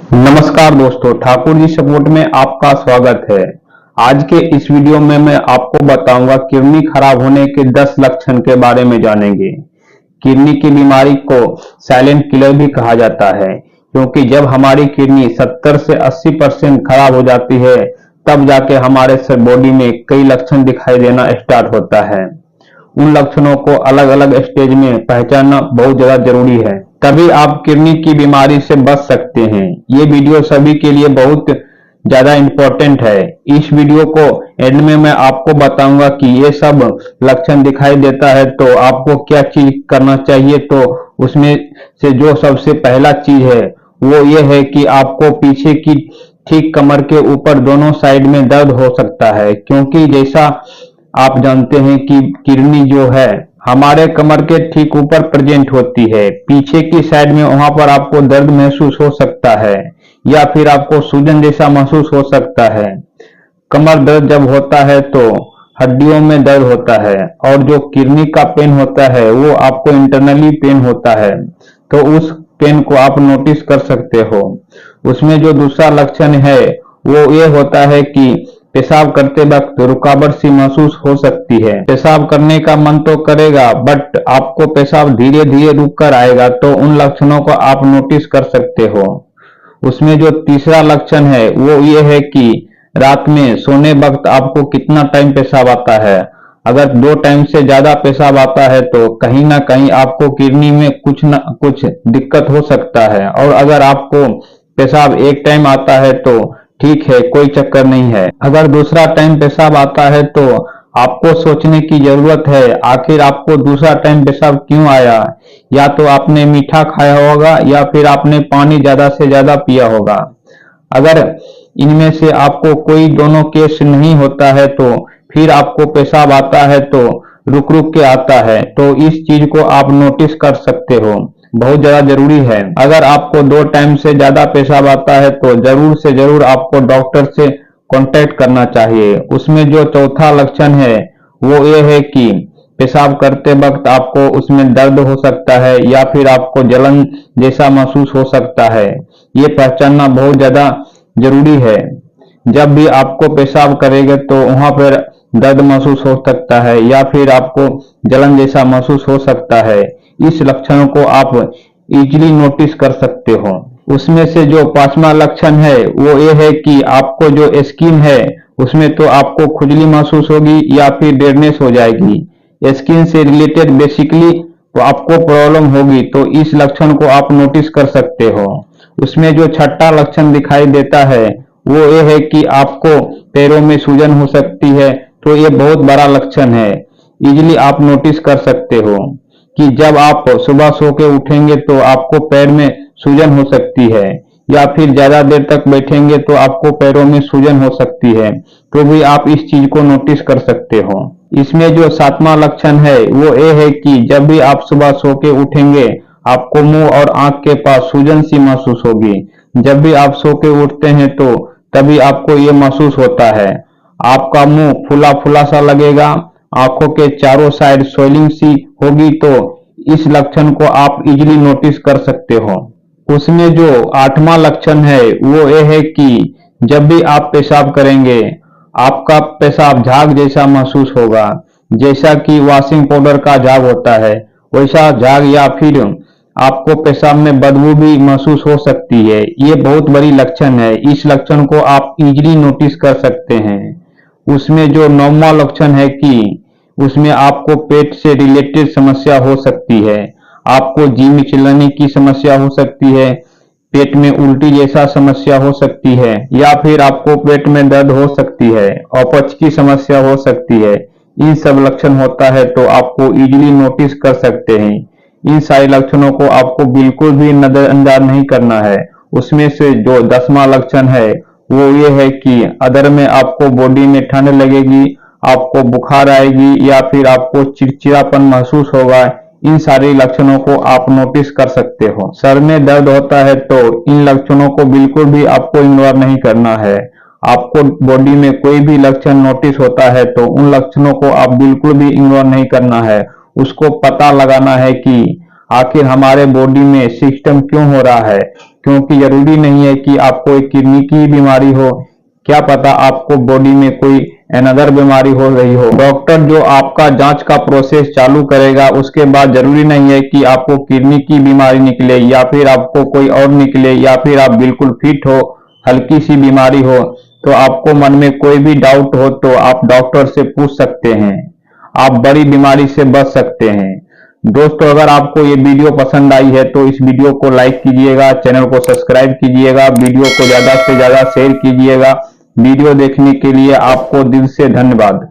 नमस्कार दोस्तों, ठाकुर जी सपोर्ट में आपका स्वागत है। आज के इस वीडियो में मैं आपको बताऊंगा किडनी खराब होने के 10 लक्षण के बारे में जानेंगे। किडनी की बीमारी को साइलेंट किलर भी कहा जाता है, क्योंकि जब हमारी किडनी 70 से 80% खराब हो जाती है, तब जाके हमारे बॉडी में कई लक्षण दिखाई देना स्टार्ट होता है। उन लक्षणों को अलग अलग स्टेज में पहचानना बहुत ज्यादा जरूरी है, तभी आप किडनी की बीमारी से बच सकते हैं। ये वीडियो सभी के लिए बहुत ज्यादा इम्पोर्टेंट है। इस वीडियो को एंड में मैं आपको बताऊंगा कि ये सब लक्षण दिखाई देता है तो आपको क्या चीज करना चाहिए। तो उसमें से जो सबसे पहला चीज है वो ये है कि आपको पीछे की ठीक कमर के ऊपर दोनों साइड में दर्द हो सकता है, क्योंकि जैसा आप जानते हैं कि किडनी जो है हमारे कमर के ठीक ऊपर प्रेजेंट होती है। पीछे की साइड में वहां पर आपको दर्द महसूस हो सकता है या फिर आपको सूजन जैसा महसूस हो सकता है। कमर दर्द जब होता है तो हड्डियों में दर्द होता है, और जो किडनी का पेन होता है वो आपको इंटरनली पेन होता है, तो उस पेन को आप नोटिस कर सकते हो। उसमें जो दूसरा लक्षण है वो ये होता है कि पेशाब करते वक्त रुकावट सी महसूस हो सकती है। पेशाब करने का मन तो करेगा, बट आपको पेशाब धीरे धीरे रुक कर आएगा, तो उन लक्षणों को आप नोटिस कर सकते हो। उसमें जो तीसरा लक्षण है वो ये है कि रात में सोने वक्त आपको कितना टाइम पेशाब आता है। अगर 2 टाइम से ज्यादा पेशाब आता है तो कहीं ना कहीं आपको किडनी में कुछ न कुछ दिक्कत हो सकता है, और अगर आपको पेशाब 1 टाइम आता है तो ठीक है, कोई चक्कर नहीं है। अगर दूसरा टाइम पेशाब आता है तो आपको सोचने की जरूरत है, आखिर आपको दूसरा टाइम पेशाब क्यों आया। या तो आपने मीठा खाया होगा या फिर आपने पानी ज्यादा से ज्यादा पिया होगा। अगर इनमें से आपको कोई दोनों केस नहीं होता है तो फिर आपको पेशाब आता है तो रुक रुक के आता है, तो इस चीज को आप नोटिस कर सकते हो। बहुत ज्यादा जरूरी है। अगर आपको 2 टाइम से ज्यादा पेशाब आता है तो जरूर से जरूर आपको डॉक्टर से कांटेक्ट करना चाहिए। उसमें जो चौथा लक्षण है वो ये है कि पेशाब करते वक्त आपको उसमें दर्द हो सकता है या फिर आपको जलन जैसा महसूस हो सकता है। ये पहचानना बहुत ज्यादा जरूरी है। जब भी आपको पेशाब करेंगे तो वहां पर दर्द महसूस हो सकता है या फिर आपको जलन जैसा महसूस हो सकता है। इस लक्षणों को आप इजीली नोटिस कर सकते हो। उसमें से जो 5वां लक्षण है वो ये है कि आपको जो स्किन है उसमें तो आपको खुजली महसूस होगी या फिर रेडनेस हो जाएगी। स्किन से रिलेटेड बेसिकली तो आपको प्रॉब्लम होगी, तो इस लक्षण को आप नोटिस कर सकते हो। उसमें जो छठा लक्षण दिखाई देता है वो ये है कि आपको पैरों में सूजन हो सकती है, तो ये बहुत बड़ा लक्षण है। इजीली आप नोटिस कर सकते हो कि जब आप सुबह सो के उठेंगे तो आपको पैर में सूजन हो सकती है, या फिर ज्यादा देर तक बैठेंगे तो आपको पैरों में सूजन हो सकती है, तो भी आप इस चीज को नोटिस कर सकते हो। इसमें जो 7वां लक्षण है वो ये है कि जब भी आप सुबह सो के उठेंगे आपको मुंह और आंख के पास सूजन सी महसूस होगी। जब भी आप सो के उठते हैं तो तभी आपको ये महसूस होता है। आपका मुंह फूला फूला सा लगेगा, आंखों के चारों साइड स्वेलिंग सी होगी, तो इस लक्षण को आप इजीली नोटिस कर सकते हो। उसमें जो 8वां लक्षण है वो ये है कि जब भी आप पेशाब करेंगे आपका पेशाब झाग जैसा महसूस होगा। जैसा कि वॉशिंग पाउडर का झाग होता है वैसा झाग, या फिर आपको पेशाब में बदबू भी महसूस हो सकती है। ये बहुत बड़ी लक्षण है। इस लक्षण को आप इजीली नोटिस कर सकते हैं। उसमें जो 9वां लक्षण है कि उसमें आपको पेट से रिलेटेड समस्या हो सकती है। आपको जी में चिल्लाने की समस्या हो सकती है, पेट में उल्टी जैसा समस्या हो सकती है, या फिर आपको पेट में दर्द हो सकती है, अपच की समस्या हो सकती है। इन सब लक्षण होता है तो आपको इजीली नोटिस कर सकते हैं। इन सारे लक्षणों को आपको बिल्कुल भी नजरअंदाज नहीं करना है। उसमें से जो 10वां लक्षण है वो ये है कि अदर में आपको बॉडी में ठंड लगेगी, आपको बुखार आएगी या फिर आपको चिड़चिड़ापन महसूस होगा। इन सारे लक्षणों को आप नोटिस कर सकते हो। सर में दर्द होता है तो इन लक्षणों को बिल्कुल भी आपको इग्नोर नहीं करना है। आपको बॉडी में कोई भी लक्षण नोटिस होता है तो उन लक्षणों को आप बिल्कुल भी इग्नोर नहीं करना है। उसको पता लगाना है कि आखिर हमारे बॉडी में सिस्टम क्यों हो रहा है, क्योंकि जरूरी नहीं है कि आपको एक किडनी की बीमारी हो, क्या पता आपको बॉडी में कोई अनदर बीमारी हो रही हो। डॉक्टर जो आपका जांच का प्रोसेस चालू करेगा उसके बाद जरूरी नहीं है कि आपको किडनी की बीमारी निकले या फिर आपको कोई और निकले या फिर आप बिल्कुल फिट हो, हल्की सी बीमारी हो। तो आपको मन में कोई भी डाउट हो तो आप डॉक्टर से पूछ सकते हैं, आप बड़ी बीमारी से बच सकते हैं। दोस्तों, अगर आपको ये वीडियो पसंद आई है तो इस वीडियो को लाइक कीजिएगा, चैनल को सब्सक्राइब कीजिएगा, वीडियो को ज्यादा से ज्यादा शेयर कीजिएगा। वीडियो देखने के लिए आपको दिल से धन्यवाद।